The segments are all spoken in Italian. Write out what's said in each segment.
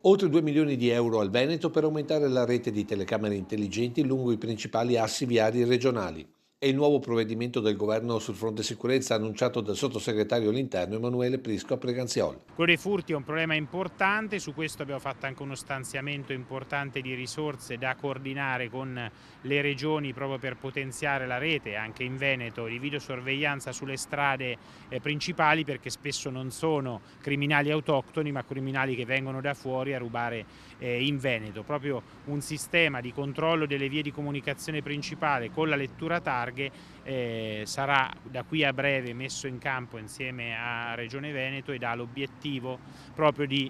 Oltre 2 milioni di euro al Veneto per aumentare la rete di telecamere intelligenti lungo i principali assi viari regionali. È il nuovo provvedimento del governo sul fronte sicurezza annunciato dal sottosegretario all'interno Emanuele Prisco a Preganziol. Quello dei furti è un problema importante, su questo abbiamo fatto anche uno stanziamento importante di risorse da coordinare con le regioni proprio per potenziare la rete, anche in Veneto, di videosorveglianza sulle strade principali, perché spesso non sono criminali autoctoni ma criminali che vengono da fuori a rubare in Veneto. Proprio un sistema di controllo delle vie di comunicazione principale con la lettura targhe sarà da qui a breve messo in campo insieme a Regione Veneto ed ha l'obiettivo proprio di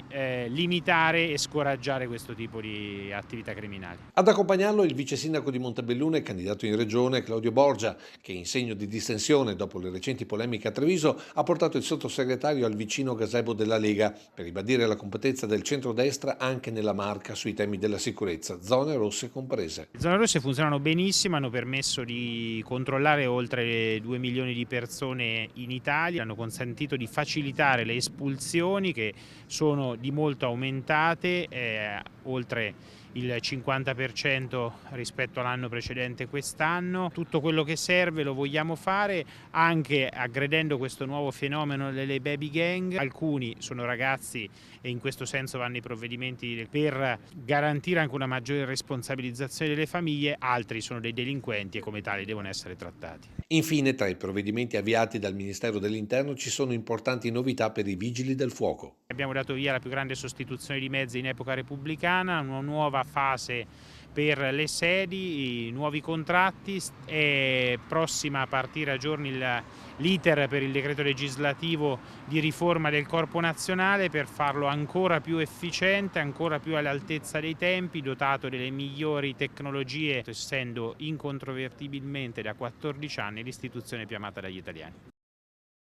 limitare e scoraggiare questo tipo di attività criminali. Ad accompagnarlo il vice sindaco di Montebelluna e candidato in regione Claudio Borgia, che in segno di distensione dopo le recenti polemiche a Treviso ha portato il sottosegretario al vicino gazebo della Lega per ribadire la competenza del centrodestra anche nella Marca sui temi della sicurezza, zone rosse comprese. Le zone rosse funzionano benissimo, hanno permesso di controllare oltre 2 milioni di persone in Italia, hanno consentito di facilitare le espulsioni che sono di molto aumentate, oltre il 50% rispetto all'anno precedente quest'anno. Tutto quello che serve lo vogliamo fare anche aggredendo questo nuovo fenomeno delle baby gang. Alcuni sono ragazzi e in questo senso vanno i provvedimenti per garantire anche una maggiore responsabilizzazione delle famiglie, altri sono dei delinquenti e come tali devono essere trattati. Infine, tra i provvedimenti avviati dal Ministero dell'Interno ci sono importanti novità per i vigili del fuoco. Abbiamo dato via alla più grande sostituzione di mezzi in epoca repubblicana, una nuova fase per le sedi, i nuovi contratti, è prossima a partire a giorni l'iter per il decreto legislativo di riforma del Corpo Nazionale per farlo ancora più efficiente, ancora più all'altezza dei tempi, dotato delle migliori tecnologie, essendo incontrovertibilmente da 14 anni l'istituzione più amata dagli italiani.